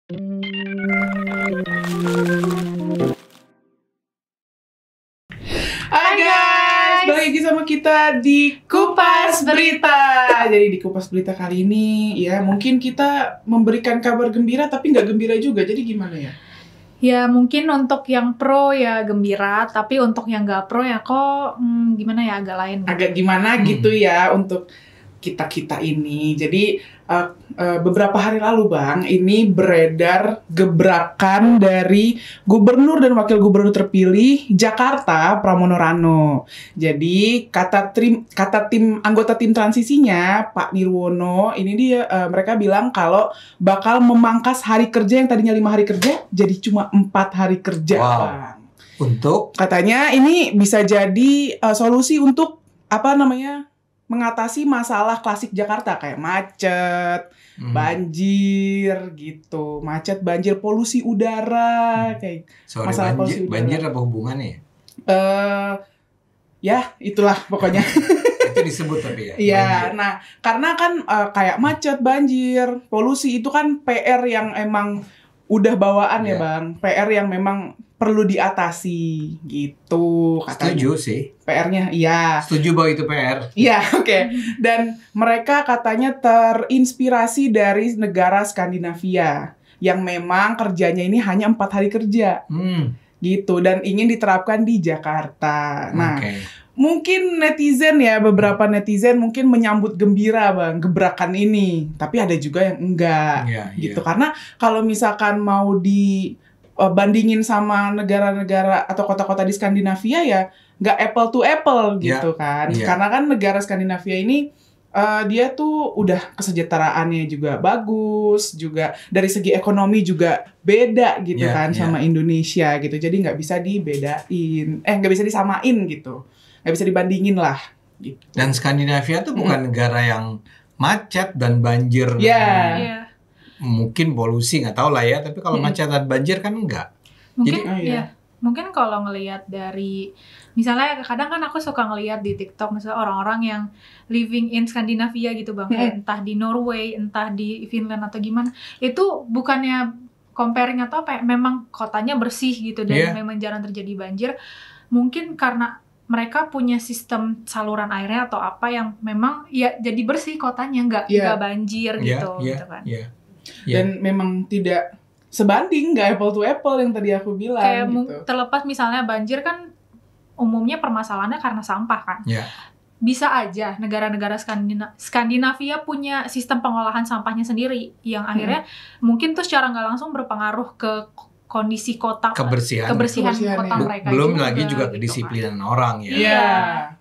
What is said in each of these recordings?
Hai guys, balik lagi sama kita di Kupas Berita. Jadi di Kupas Berita kali ini ya mungkin kita memberikan kabar gembira tapi nggak gembira juga. Jadi gimana ya? Ya mungkin untuk yang pro ya gembira, tapi untuk yang nggak pro ya kok gimana ya, agak lain gitu. Agak gimana gitu ya untuk kita ini. Jadi beberapa hari lalu Bang, ini beredar gebrakan dari gubernur dan wakil gubernur terpilih Jakarta, Pramono Rano. Jadi kata tim anggota tim transisinya Pak Nirwono, ini dia mereka bilang kalau bakal memangkas hari kerja yang tadinya 5 hari kerja jadi cuma 4 hari kerja. Wow. Bang. Untuk Katanya ini bisa jadi solusi untuk mengatasi masalah klasik Jakarta kayak macet, banjir gitu. Macet, banjir, polusi udara kayak masalah polusi udara. banjir apa hubungannya? Ya, itulah pokoknya. Itu disebut tapi ya. Iya, banjir. nah karena kan kayak macet, banjir, polusi itu kan PR yang emang udah bawaan ya, Iya. Bang. PR yang memang perlu diatasi gitu katanya. Setuju sih. PR-nya iya. Setuju bahwa itu PR. Iya, oke. Dan mereka katanya terinspirasi dari negara Skandinavia yang memang kerjanya ini hanya 4 hari kerja gitu dan ingin diterapkan di Jakarta. Nah, Oke. mungkin netizen ya, beberapa netizen mungkin menyambut gembira Bang gebrakan ini, tapi ada juga yang enggak Iya, gitu. iya. Karena kalau misalkan mau dibandingin sama negara-negara atau kota-kota di Skandinavia ya nggak apple to apple gitu kan. iya. Karena kan negara Skandinavia ini dia tuh udah kesejahteraannya juga bagus, juga dari segi ekonomi juga beda gitu Iya, kan iya. sama Indonesia gitu. Jadi nggak bisa dibedain, nggak bisa disamain gitu. Nggak bisa dibandingin lah gitu. Dan Skandinavia tuh bukan negara yang macet dan banjir. Iya. Iya. Mungkin polusi nggak tahu lah ya, tapi kalau macet dan banjir kan enggak. Mungkin Oh, iya. ya, mungkin kalau ngelihat dari misalnya kadang kan aku suka ngelihat di TikTok misalnya orang-orang yang living in Skandinavia gitu Bang, kayak entah di Norway, entah di Finland atau gimana. Itu bukannya comparing atau apa, memang kotanya bersih gitu dan Iya. memang jarang terjadi banjir. Mungkin karena mereka punya sistem saluran airnya atau apa yang memang ya jadi bersih kotanya, nggak banjir gitu, Iya, gitu kan. iya. Dan memang tidak sebanding, nggak apple to apple yang tadi aku bilang Kayak gitu. terlepas misalnya banjir kan umumnya permasalahannya karena sampah kan. Iya. Bisa aja negara-negara Skandinavia punya sistem pengolahan sampahnya sendiri yang akhirnya mungkin tuh secara nggak langsung berpengaruh ke kondisi kota, Kebersihan. kebersihan Kebersihan, kota ya. mereka Belum lagi juga gitu kedisiplinan orang ya. Iya.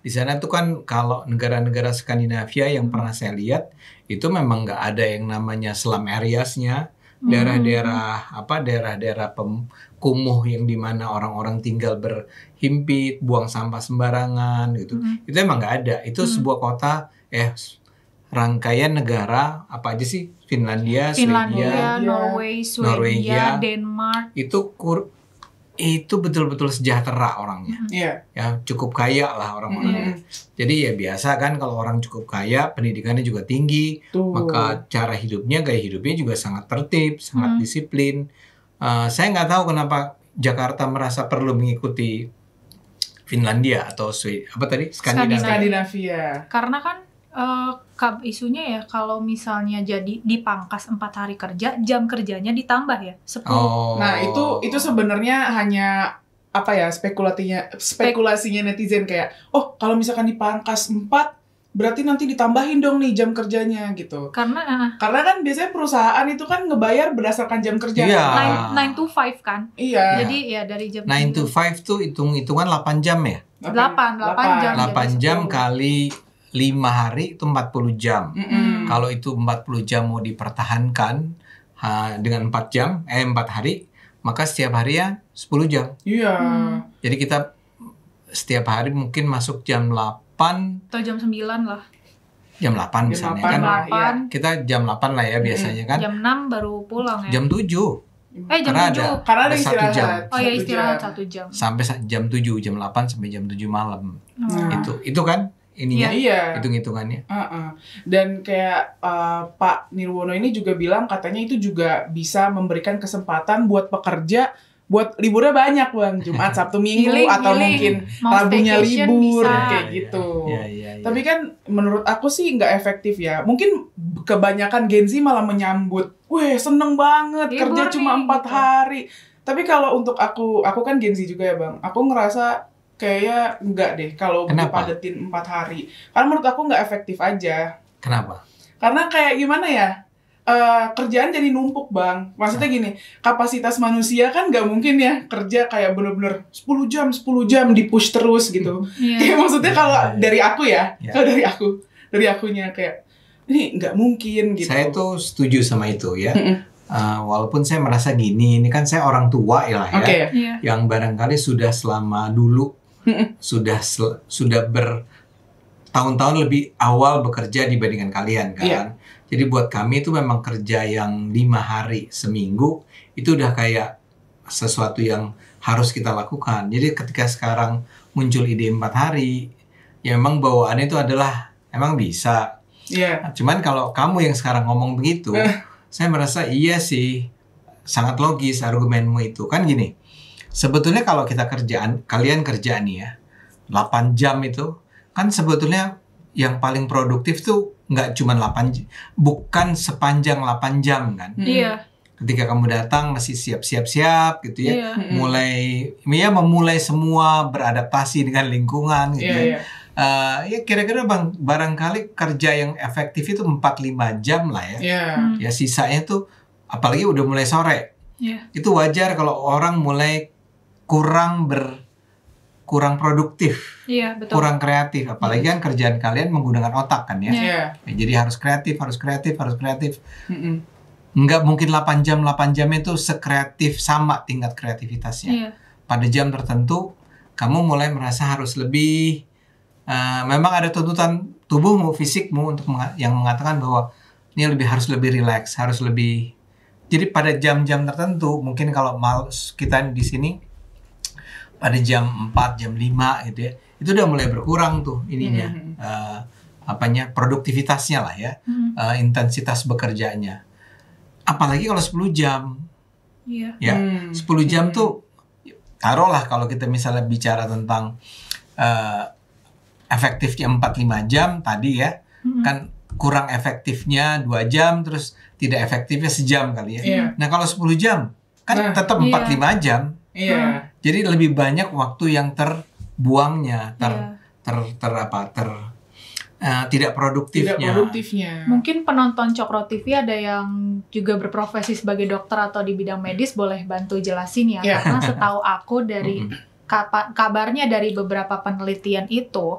Di sana tuh kan kalau negara-negara Skandinavia yang pernah saya lihat itu memang nggak ada yang namanya slum areas-nya, daerah-daerah kumuh yang dimana orang-orang tinggal berhimpit, buang sampah sembarangan gitu. Itu emang nggak ada. Itu sebuah kota rangkaian negara apa aja sih? Finlandia, Finlandia, Swedia, Norway, Norwegia. Denmark. Itu betul-betul sejahtera orangnya. Iya. Ya cukup kaya lah orang-orangnya. Jadi ya biasa kan kalau orang cukup kaya, pendidikannya juga tinggi, Tuh. maka cara hidupnya, gaya hidupnya juga sangat tertib, sangat disiplin. Saya nggak tahu kenapa Jakarta merasa perlu mengikuti Finlandia atau Skandinavia. Karena kan isunya ya kalau misalnya jadi dipangkas 4 hari kerja, jam kerjanya ditambah ya 10. Nah, itu sebenarnya hanya spekulasinya netizen kayak, oh kalau misalkan dipangkas 4 berarti nanti ditambahin dong nih jam kerjanya gitu. Karena kan biasanya perusahaan itu kan ngebayar berdasarkan jam kerja. Iya. 9 to 5 kan. Iya. Jadi ya dari jam 9 to 5 tuh hitung-hitungan 8 jam ya? 8 jam. 8 jam kali 5 hari itu 40 jam. Kalau itu 40 jam mau dipertahankan dengan 4 hari, maka setiap hari ya 10 jam. Iya. Jadi kita setiap hari mungkin masuk jam 8 atau jam 9 lah. Jam 8 misalnya kan. lah, iya. Kita jam 8 lah ya biasanya kan. Jam 6 baru pulang ya. Jam 7. Jam Karena 7. Karena ada 1 istirahat. jam. Oh ya, istirahat 1 jam. Sampai jam 7, jam 8 sampai jam 7 malam. Nah. Itu kan ininya, Iya. hitung-hitungannya. Dan kayak Pak Nirwono ini juga bilang katanya itu juga bisa memberikan kesempatan buat pekerja buat liburnya banyak Bang, Jumat, Sabtu, Minggu atau mungkin Mau Rabunya staycation libur bisa. kayak gitu. Iya. Tapi kan menurut aku sih nggak efektif ya. Mungkin kebanyakan Gen Z malah menyambut, weh seneng banget Libur kerja cuma nih, 4 gitu. hari. Tapi kalau untuk aku kan Gen Z juga ya Bang. Aku ngerasa kayak enggak deh kalau Kenapa? dipadetin 4 hari. Karena menurut aku nggak efektif aja. Kenapa? Karena kayak gimana ya? Kerjaan jadi numpuk Bang. Maksudnya gini, kapasitas manusia kan nggak mungkin ya kerja kayak bener-bener 10 jam di-push terus gitu. Kayak maksudnya kalau dari aku ya, kalau dari akunya kayak ini nggak mungkin gitu. Saya tuh setuju sama itu ya. Walaupun saya merasa gini, ini kan saya orang tua ya lah ya, Oke. yang barangkali sudah selama dulu sudah bertahun-tahun lebih awal bekerja dibandingkan kalian kan. Iya. Jadi buat kami itu memang kerja yang 5 hari seminggu itu udah kayak sesuatu yang harus kita lakukan. Jadi ketika sekarang muncul ide 4 hari, ya memang bawaannya itu adalah emang bisa. Iya. Cuman kalau kamu yang sekarang ngomong begitu, saya merasa iya sih, sangat logis argumenmu itu. Kan gini, sebetulnya kalau kita kalian kerja nih ya, 8 jam itu, kan sebetulnya yang paling produktif tuh nggak cuma 8 jam, bukan sepanjang 8 jam kan. Iya. Ketika kamu datang masih siap-siap gitu ya, Iya. memulai semua beradaptasi dengan lingkungan gitu ya. Iya. Ya kira-kira barangkali kerja yang efektif itu 4-5 jam lah ya. Iya. Ya sisanya tuh apalagi udah mulai sore. Iya. Itu wajar kalau orang mulai kurang produktif, Iya, betul. kurang kreatif. Apalagi kan kerjaan kalian menggunakan otak kan ya. Iya. Ya, jadi harus kreatif. Nggak mungkin 8 jam itu sekreatif sama tingkat kreativitasnya. Iya. Pada jam tertentu kamu mulai merasa harus lebih memang ada tuntutan tubuhmu, fisikmu untuk yang mengatakan bahwa ini harus lebih rileks, harus lebih. Jadi pada jam-jam tertentu, mungkin kalau kita di sini pada jam 4, jam 5 gitu ya, itu udah mulai berkurang tuh ininya, produktivitasnya lah ya, intensitas bekerjanya. Apalagi kalau 10 jam, Iya. ya 10 jam tuh, taruhlah kalau kita misalnya bicara tentang efektifnya 4-5 jam tadi ya, kan kurang efektifnya 2 jam, terus tidak efektifnya sejam kali ya. Iya. Nah kalau 10 jam, kan tetap 4-5 jam. Iya. Jadi lebih banyak waktu yang terbuangnya, tidak produktifnya. Tidak produktifnya. Mungkin penonton Cokro TV ada yang juga berprofesi sebagai dokter atau di bidang medis, boleh bantu jelasin ya. Iya. Karena setahu aku dari kabarnya dari beberapa penelitian itu,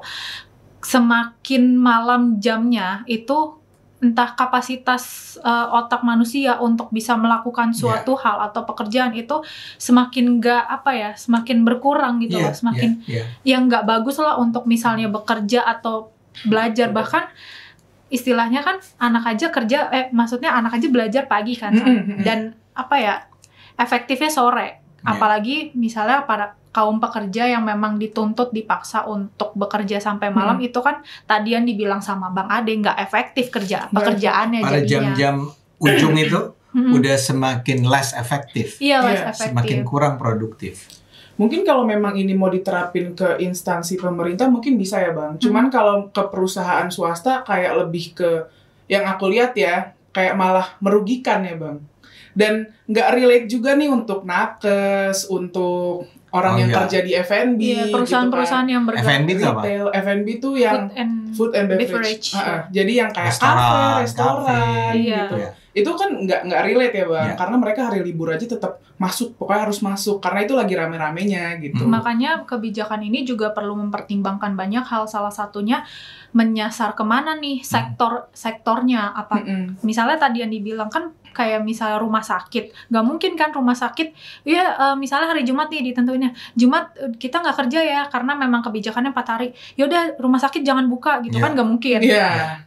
semakin malam jamnya itu entah kapasitas otak manusia untuk bisa melakukan suatu hal atau pekerjaan itu semakin semakin berkurang gitu loh, semakin yang nggak bagus lah untuk misalnya bekerja atau belajar. Bahkan istilahnya kan anak aja belajar pagi kan, dan efektifnya sore. Apalagi misalnya para kaum pekerja yang memang dituntut dipaksa untuk bekerja sampai malam, itu kan tadi yang dibilang sama Bang Ade, nggak efektif pekerjaannya pada jadinya. jam-jam ujung itu udah semakin less efektif. Iya, less efektif. Semakin kurang produktif. Mungkin kalau memang ini mau diterapin ke instansi pemerintah mungkin bisa ya Bang. Cuman kalau ke perusahaan swasta kayak lebih ke, yang aku lihat ya, kayak malah merugikan ya Bang. Dan nggak relate juga nih untuk nakes, untuk orang yang kerja di F&B, iya, perusahaan-perusahaan yang bergerak F&B itu apa? retail. F&B itu yang food and beverage. Jadi yang kayak restoran gitu. Iya. Itu kan nggak relate ya Bang, karena mereka hari libur aja tetap masuk, pokoknya harus masuk karena itu lagi rame-ramenya gitu. Makanya kebijakan ini juga perlu mempertimbangkan banyak hal, salah satunya menyasar kemana nih sektornya apa. Misalnya tadi yang dibilang kan kayak misalnya rumah sakit, nggak mungkin kan rumah sakit misalnya hari Jumat nih ditentuinnya, Jumat kita nggak kerja ya karena memang kebijakannya 4 hari, yaudah rumah sakit jangan buka gitu kan, nggak mungkin.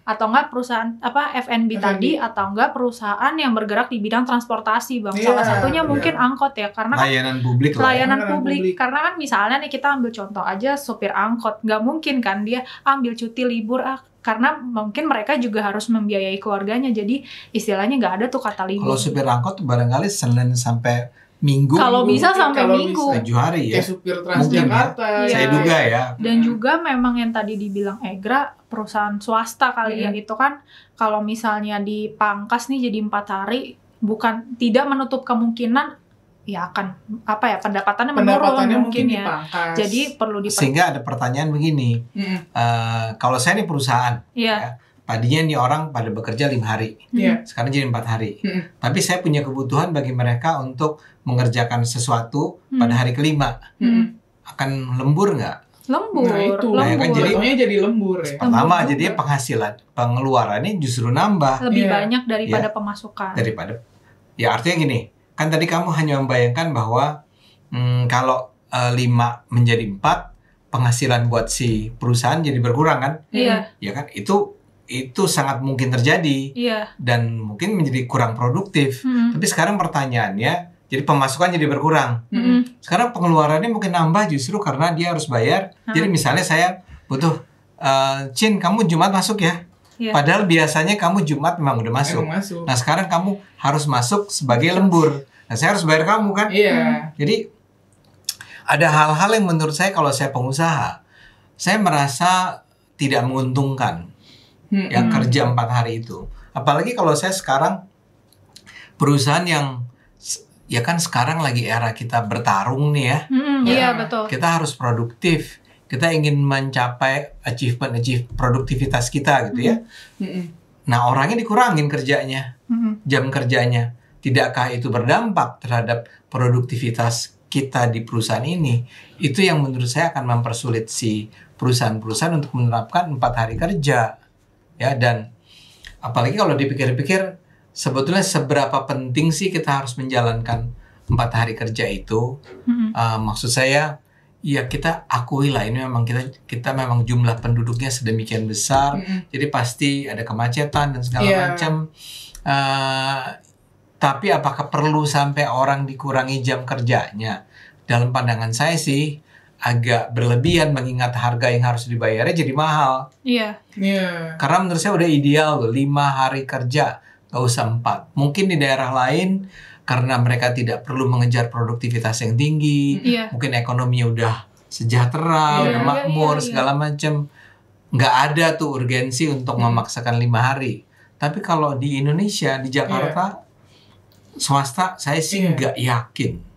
Atau nggak perusahaan F&B tadi, atau nggak perusahaan perusahaan yang bergerak di bidang transportasi, Bang. Iya, Salah satunya benar. mungkin angkot ya, karena kan Layanan publik lah. layanan Layanan publik. publik. Karena kan misalnya nih kita ambil contoh aja supir angkot, nggak mungkin kan dia ambil cuti libur karena mungkin mereka juga harus membiayai keluarganya, jadi istilahnya nggak ada tuh kata libur. Kalau supir angkot barangkali Senin sampai Minggu. Kalau bisa sampai kalau Minggu. 7 hari ya. Kayak supir Transjakarta. Iya. Saya duga ya. Dan juga memang yang tadi dibilang Egra, perusahaan swasta kali ya, itu kan kalau misalnya dipangkas nih jadi 4 hari, bukan tidak menutup kemungkinan ya akan pendapatannya menurun mungkin ya. dipangkas. Jadi perlu Sehingga ada pertanyaan begini, kalau saya nih perusahaan, Iya. tadinya nih orang pada bekerja 5 hari, Iya. sekarang jadi 4 hari. Tapi saya punya kebutuhan bagi mereka untuk mengerjakan sesuatu pada hari kelima. Akan lembur nggak? lembur. Nah itu, Nah, ya kan jatuhnya jadi lembur ya. Pertama, Lembur jadi juga. penghasilan, pengeluarannya justru nambah Lebih Iya. banyak daripada pemasukan. daripada. Ya artinya gini, kan tadi kamu hanya membayangkan bahwa kalau 5 menjadi 4, penghasilan buat si perusahaan jadi berkurang kan? Iya, Ya kan? Itu sangat mungkin terjadi iya. dan mungkin menjadi kurang produktif. Tapi sekarang pertanyaannya, jadi pemasukan jadi berkurang. Sekarang pengeluarannya mungkin nambah justru karena dia harus bayar. Jadi misalnya saya butuh, Cin, kamu Jumat masuk ya? Iya. Padahal biasanya kamu Jumat memang udah masuk. Emang masuk. Nah sekarang kamu harus masuk sebagai lembur. Nah saya harus bayar kamu kan? Iya. Jadi ada hal-hal yang menurut saya kalau saya pengusaha, saya merasa tidak menguntungkan yang kerja 4 hari itu. Apalagi kalau saya sekarang perusahaan yang ya kan sekarang lagi era kita bertarung nih ya. Iya, betul. Kita harus produktif. Kita ingin mencapai achievement produktivitas kita gitu ya. Nah, orangnya dikurangin kerjanya. Jam kerjanya. Tidakkah itu berdampak terhadap produktivitas kita di perusahaan ini? Itu yang menurut saya akan mempersulit si perusahaan-perusahaan untuk menerapkan 4 hari kerja. Ya, dan apalagi kalau dipikir-pikir sebetulnya seberapa penting sih kita harus menjalankan 4 hari kerja itu. Maksud saya ya kita akui lah ini memang kita memang jumlah penduduknya sedemikian besar, jadi pasti ada kemacetan dan segala macam. Tapi apakah perlu sampai orang dikurangi jam kerjanya? Dalam pandangan saya sih agak berlebihan mengingat harga yang harus dibayarnya jadi mahal. Iya. Karena menurut saya udah ideal tuh 5 hari kerja, gak usah 4. Mungkin di daerah lain karena mereka tidak perlu mengejar produktivitas yang tinggi, mungkin ekonominya udah sejahtera, udah makmur, segala macam. Nggak ada tuh urgensi untuk memaksakan 5 hari. Tapi kalau di Indonesia, di Jakarta, swasta saya sih nggak yakin.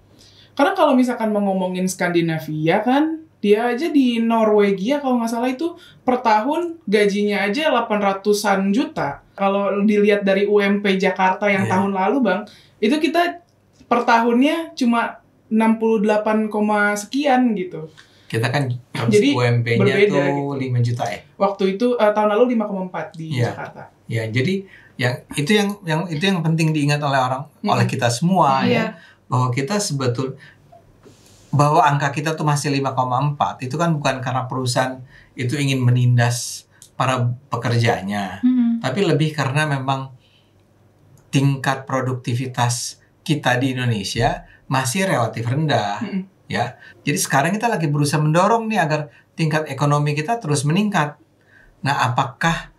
Karena kalau misalkan mau ngomongin Skandinavia kan, dia aja di Norwegia kalau nggak salah itu per tahun gajinya aja 800-an juta. Kalau dilihat dari UMP Jakarta yang tahun lalu Bang, itu kita per tahunnya cuma 68, sekian gitu. Kita kan Jadi UMP-nya berbeda tuh gitu. 5 juta ya. Waktu itu tahun lalu 5,4 di Jakarta. Ya, jadi itu yang penting diingat oleh kita semua ya. Bahwa kita bahwa angka kita tuh masih 5,4 itu kan bukan karena perusahaan itu ingin menindas para pekerjanya, tapi lebih karena memang tingkat produktivitas kita di Indonesia masih relatif rendah, ya. Jadi sekarang kita lagi berusaha mendorong nih agar tingkat ekonomi kita terus meningkat. Nah, apakah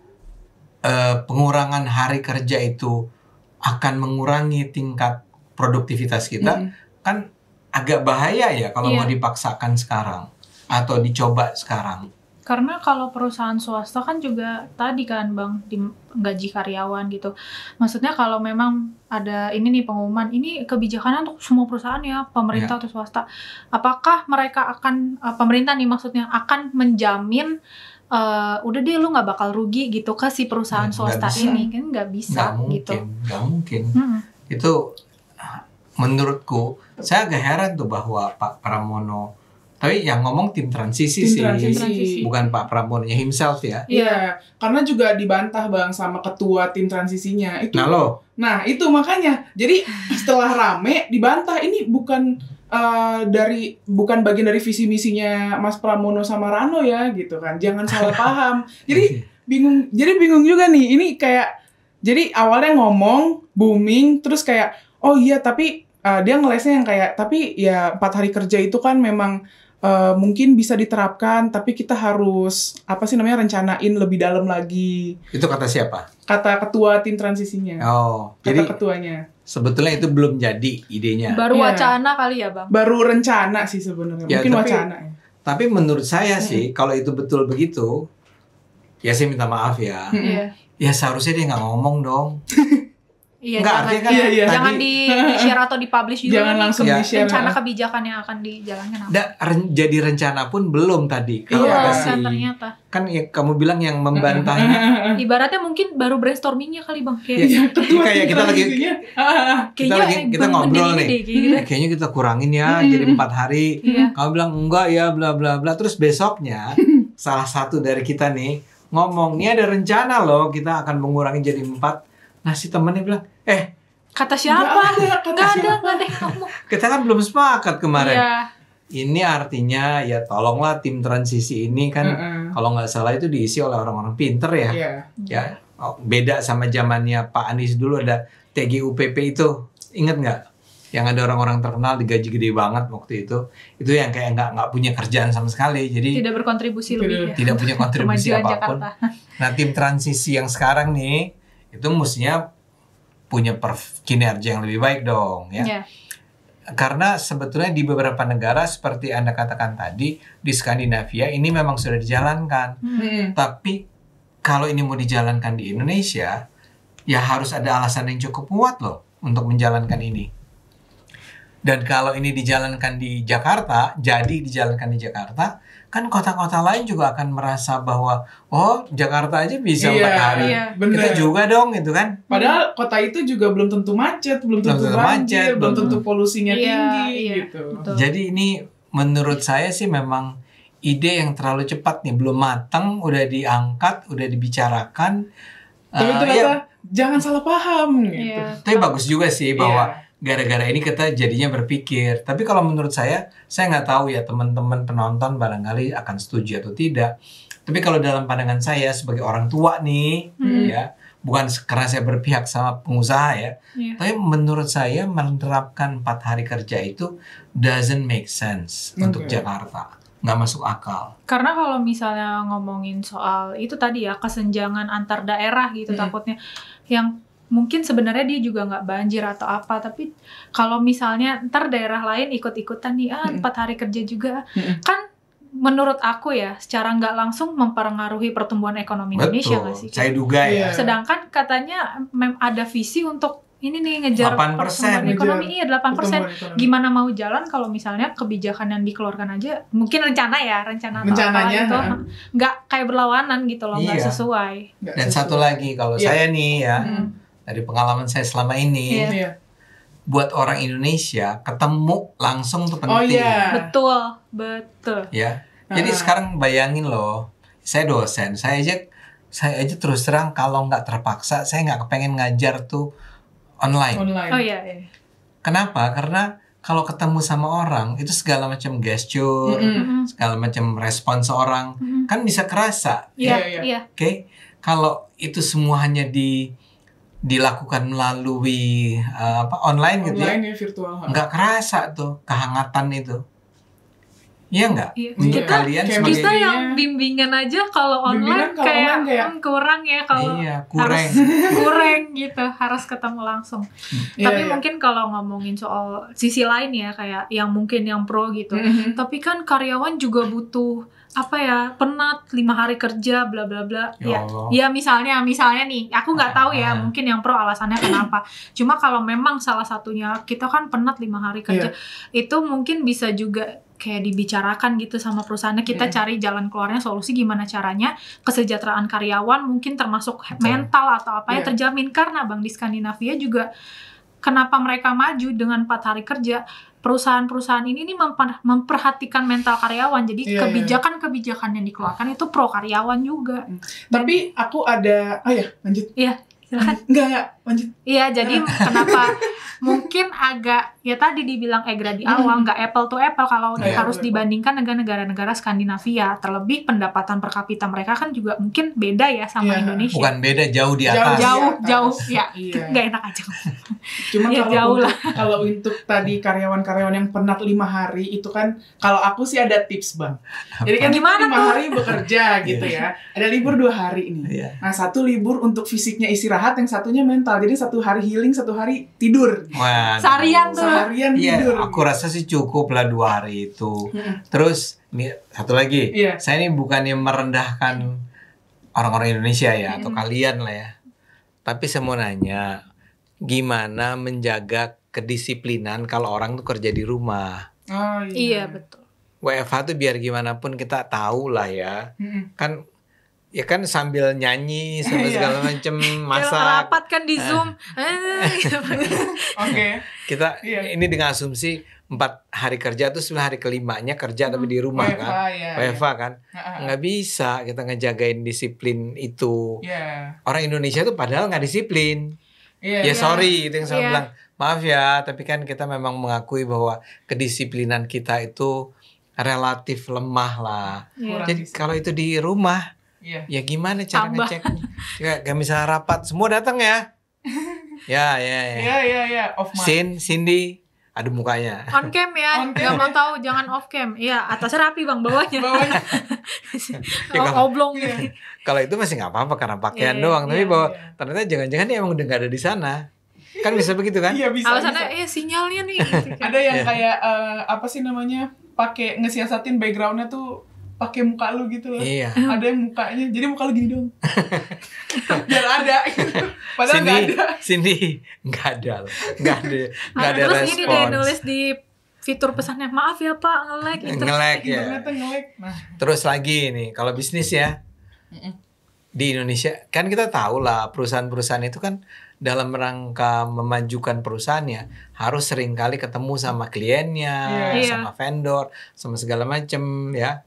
pengurangan hari kerja itu akan mengurangi tingkat produktivitas kita? Kan agak bahaya ya kalau mau dipaksakan sekarang atau dicoba sekarang. Karena kalau perusahaan swasta kan juga tadi kan Bang, gaji karyawan gitu. Maksudnya kalau memang ada ini nih pengumuman, ini kebijakannya untuk semua perusahaan ya, pemerintah atau swasta. Apakah mereka akan, pemerintah nih maksudnya, akan menjamin udah deh lu nggak bakal rugi gitu ke si perusahaan swasta ini? Kan nggak bisa gitu. Nggak mungkin. Itu menurutku, saya agak heran tuh bahwa Pak Pramono, tapi yang ngomong tim transisi sih, bukan Pak Pramononya himself ya. Iya, karena juga dibantah Bang sama ketua tim transisinya itu. Nah itu makanya, jadi setelah rame dibantah ini bukan bagian dari visi misinya Mas Pramono sama Rano ya gitu kan, jangan salah paham. Jadi bingung juga nih, ini kayak Jadi awalnya ngomong booming, terus kayak oh iya tapi dia ngelesnya yang kayak tapi ya 4 hari kerja itu kan memang mungkin bisa diterapkan, tapi kita harus apa sih namanya rencanain lebih dalam lagi. Itu kata siapa? Kata ketua tim transisinya. Oh, Kata jadi ketuanya. sebetulnya itu belum jadi idenya. Baru Iya. wacana kali ya, Bang. Baru rencana sih sebenarnya. Ya, Mungkin tapi- wacana ya. Tapi menurut saya sih, kalau itu betul begitu, ya saya minta maaf ya. Iya. Ya seharusnya dia nggak ngomong dong. Iya, Nggak, jangan, artinya kan Iya, iya. jangan tadi di-share atau di-publish juga. Jangan nih, langsung Ya. di-share. rencana kebijakan yang akan dijalankan apa. jadi rencana pun belum tadi. Kalau Iya. kata Belum si kan ternyata. kan ya, kamu bilang yang membantahnya. Ibaratnya mungkin baru brainstormingnya kali, Bang. Kayak Iya, Ini ketua kayak tim kita lagi transisinya. kita ngobrol nih. Kayaknya kita kurangin ya jadi 4 hari. Iya. Kamu bilang enggak ya bla bla bla. Terus besoknya salah satu dari kita nih ngomong, "Ini ada rencana loh kita akan mengurangi jadi 4." Nah, si temennya bilang, Kata siapa? Nggak ada, Nggak ada yang ngomong. kita kan belum sepakat kemarin. Iya. Ini artinya ya tolonglah tim transisi ini kan kalau nggak salah itu diisi oleh orang-orang pinter ya. Iya. Ya, beda sama zamannya Pak Anies dulu ada TGUPP itu. Ingat nggak? Yang ada orang-orang terkenal digaji gede banget waktu itu. Itu yang kayak nggak punya kerjaan sama sekali. Jadi Tidak berkontribusi lebih ya. tidak punya kontribusi Kemajuan apapun. Jakarta. Nah, tim transisi yang sekarang nih itu mestinya punya kinerja yang lebih baik dong ya. Iya. Karena sebetulnya di beberapa negara seperti Anda katakan tadi di Skandinavia ini memang sudah dijalankan. Tapi kalau ini mau dijalankan di Indonesia ya harus ada alasan yang cukup kuat loh untuk menjalankan ini. Dan kalau ini dijalankan di Jakarta, kan kota-kota lain juga akan merasa bahwa oh Jakarta aja bisa 4 hari. Iya. Bener. Kita juga dong gitu kan. Padahal kota itu juga belum tentu macet, belum tentu tentu banjir, macet, belum belum tentu polusinya Iya, tinggi iya. gitu. Betul. Jadi ini menurut saya sih memang ide yang terlalu cepat nih, belum matang, udah diangkat, udah dibicarakan. Tapi ya, ternyata jangan salah paham gitu. Iya. tapi bagus juga sih bahwa Iya. gara-gara ini kita jadinya berpikir. Tapi kalau menurut saya nggak tahu ya teman-teman penonton barangkali akan setuju atau tidak. Tapi kalau dalam pandangan saya sebagai orang tua nih, ya, bukan karena saya berpihak sama pengusaha ya, Iya. tapi menurut saya menerapkan 4 hari kerja itu doesn't make sense untuk Oke. Jakarta, nggak masuk akal. Karena kalau misalnya ngomongin soal itu tadi ya kesenjangan antar daerah gitu takutnya yang mungkin sebenarnya dia juga nggak banjir atau apa, tapi kalau misalnya ntar daerah lain ikut-ikutan nih 4 hari kerja juga kan menurut aku ya secara nggak langsung mempengaruhi pertumbuhan ekonomi Indonesia nggak sih? Saya duga ya. Iya. Sedangkan katanya ada visi untuk ini nih ngejar 8%, pertumbuhan ekonomi, iya 8%. Pertumbuhan ekonomi. Gimana mau jalan kalau misalnya kebijakan yang dikeluarkan aja mungkin rencana atau Rencananya, apa gitu nggak kayak berlawanan gitu loh, nggak Iya. sesuai. Nggak Dan sesuai. satu lagi kalau Iya. saya nih ya, Hmm. dari pengalaman saya selama ini, Iya. Iya. buat orang Indonesia ketemu langsung tuh penting. Oh iya. Betul. Ya. Jadi sekarang bayangin loh, saya dosen, saya aja terus terang kalau nggak terpaksa, saya nggak kepengen ngajar tuh online. Online. Oh iya, iya. Kenapa? Karena kalau ketemu sama orang itu segala macam gesture, Mhm. segala macam respon seorang Mhm. kan bisa kerasa. Iya, Iya, iya. Oke, kalau itu semua hanya dilakukan melalui online gitu ya, Online ya virtual. nggak kerasa tuh kehangatan itu. Iya nggak? Iya. Untuk Kita- kalian kayak sebagai Kita yang bimbingan aja kalau Bimbingan online kalau kayak online kayak- kurang ya kalau iya kurang. kurang gitu, harus ketemu langsung. Iya, Tapi iya. mungkin kalau ngomongin soal sisi lain ya kayak yang mungkin yang pro gitu. Mhm. Tapi kan karyawan juga butuh penat 5 hari kerja bla bla bla. Ya Ya, Allah. ya misalnya nih, aku nggak tahu ya mungkin yang pro alasannya kenapa. Cuma kalau memang salah satunya kita kan penat 5 hari kerja, itu mungkin bisa juga kayak dibicarakan gitu sama perusahaannya, kita cari jalan keluarnya, solusi gimana caranya kesejahteraan karyawan mungkin termasuk mental atau apa ya terjamin. Karena Bang di Skandinavia juga kenapa mereka maju dengan 4 hari kerja, perusahaan-perusahaan ini memperhatikan mental karyawan, jadi kebijakan-kebijakan yang dikeluarkan itu pro karyawan juga. Tapi aku ada, lanjut. Iya, silakan. Enggak, lanjut. Iya, jadi kenapa mungkin agak ya tadi dibilang Egra di awal, nggak apple to apple kalau Iya, harus betul. dibandingkan dengan negara-negara Skandinavia. Terlebih pendapatan per kapita mereka kan juga mungkin beda ya sama Iya. Indonesia. Bukan beda, jauh di Jauh, atas. Jauh, Di atas. jauh, ya Iya. nggak enak aja. Cuma Ya, kalau jauh untuk, kalau untuk tadi karyawan-karyawan yang penat 5 hari itu kan, kalau aku sih ada tips Bang. Jadi kan Gimana 5 tuh? hari bekerja gitu ya. Ada libur 2 hari nih. Iya. Nah, 1 libur untuk fisiknya istirahat, yang satunya mental. Jadi 1 hari healing, 1 hari tidur. Waduh. Seharian tuh. Seharian Iya, tidur. aku rasa sih cukup lah 2 hari itu. Mm-mm. Terus nih satu lagi, Iya. saya ini bukannya merendahkan orang-orang Indonesia ya atau kalian lah ya. Tapi saya mau nanya, gimana menjaga kedisiplinan kalau orang tuh kerja di rumah? Oh Iya, betul. WFH tuh biar gimana pun kita tahu lah ya. Mm-mm. Kan ya kan sambil nyanyi sambil Iya. segala macem Kayak masak. rapat kan di Zoom. Gitu. Oke. Kita Iya. ini dengan asumsi 4 hari kerja tuh 9 hari kelimanya kerja tapi di rumah WFH, kan. ya. WFH kan. Heeh. Nggak bisa kita ngejagain disiplin itu. Iya. Orang Indonesia tuh padahal nggak disiplin. Iya. Ya sorry itu yang saya Iya. bilang. Maaf ya, tapi kan kita memang mengakui bahwa kedisiplinan kita itu relatif lemah lah. Iya. Jadi kalau itu di rumah, Iya. ya gimana cara Tambah. ngeceknya? Kayak misalnya rapat, semua datang ya. Ya. Iya. Off mic. Cindy, ada mukanya. On cam ya, On cam. nggak mau tahu jangan off cam. Iya, atasnya rapi bang, bawahnya. Bawahnya. Ya, kalau- Oblong. Iya. Kalau itu masih nggak apa-apa karena pakaian Iya, doang. Tapi iya, bahwa iya. ternyata jangan-jangan dia emang udah nggak ada di sana. Kan bisa begitu kan? Iya bisa. Alasannya sinyalnya nih. Gitu kan. Ada yang Iya. kayak apa sih namanya, pakai ngesiasatin backgroundnya tuh pakai muka lu gitu loh. Iya. Ada yang mukanya, jadi muka lu gini dong. Biar ada gitu. Padahal nggak ada. Cindy, nggak ada loh. Nggak ada Terus respons. ini deh nulis di fitur pesannya, maaf ya pak nge-lag internet. Nge-lag ya. Internetnya nge-lag. Nah, Terus lagi nih, kalau bisnis ya Mm-mm. di Indonesia kan kita tahu lah perusahaan-perusahaan itu kan dalam rangka memajukan perusahaannya harus seringkali ketemu sama kliennya, Iya. sama vendor, sama segala macem ya.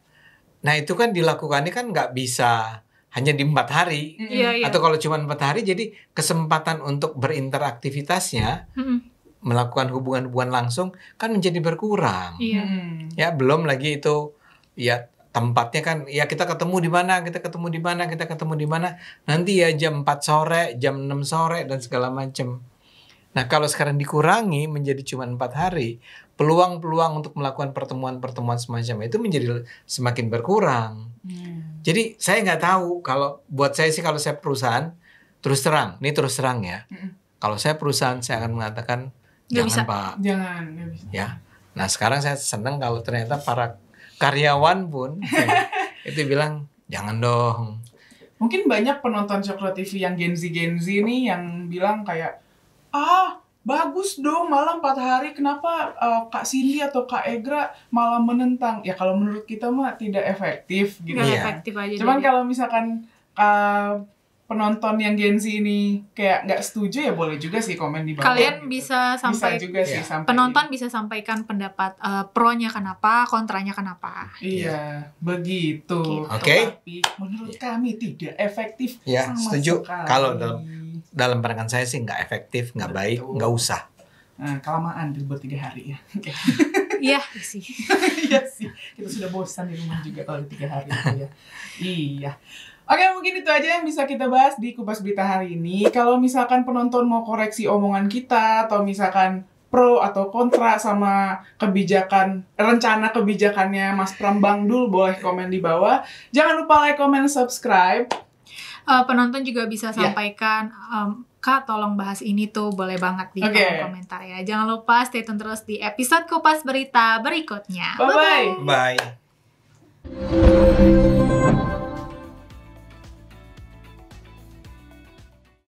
Nah itu kan dilakukannya kan nggak bisa hanya di 4 hari. Mm-mm. Iya, iya. Atau kalau cuma 4 hari jadi kesempatan untuk berinteraktivitasnya, Mm-mm. melakukan hubungan-hubungan langsung kan menjadi berkurang. Iya. Mm-mm. Ya belum lagi itu ya tempatnya kan ya kita ketemu di mana, kita ketemu di mana, kita ketemu di mana. Nanti ya jam 4 sore, jam 6 sore dan segala macam. Nah, kalau sekarang dikurangi menjadi cuma 4 hari, peluang-peluang untuk melakukan pertemuan-pertemuan semacam itu menjadi semakin berkurang. Mm. Jadi saya nggak tahu kalau buat saya sih kalau saya perusahaan terus terang ya. Mm-mm. Kalau saya perusahaan saya akan mengatakan Nggak jangan bisa. Pak Jangan, nggak bisa. ya. Nah sekarang saya senang kalau ternyata para karyawan pun itu bilang jangan dong. Mungkin banyak penonton Coklat TV yang Gen Z nih yang bilang kayak, bagus dong malah 4 hari, kenapa Kak Cindy atau Kak Egra malah menentang? Ya kalau menurut kita mah tidak efektif gitu Nggak Iya. ya. efektif aja. Cuman jadi. kalau misalkan penonton yang Gen Z ini kayak nggak setuju ya boleh juga sih komen di bawah. Kalian gitu. bisa sampai juga sih Iya. sampai penonton bisa sampaikan pendapat pro-nya kenapa, kontranya kenapa. Iya, begitu. Gitu. Oke. Tapi menurut kami tidak efektif Ya, sama setuju. sekali. Kalau dalam pandangan saya sih nggak efektif, nggak baik, Betul. nggak usah. Nah, kelamaan libur 3 hari ya. Oke. Iya sih. Iya sih. Kita sudah bosan di rumah juga kalau 3 hari itu ya. Iya. Oke, mungkin itu aja yang bisa kita bahas di Kupas Berita hari ini. Kalau misalkan penonton mau koreksi omongan kita atau misalkan pro atau kontra sama rencana kebijakannya Mas Prambang Dul, boleh komen di bawah. Jangan lupa like, comment, subscribe. Penonton juga bisa Iya. sampaikan, Kak tolong bahas ini tuh, boleh banget di Oke. kolom komentar ya. Jangan lupa stay tune terus di episode Kupas Berita berikutnya. Bye-bye. Bye.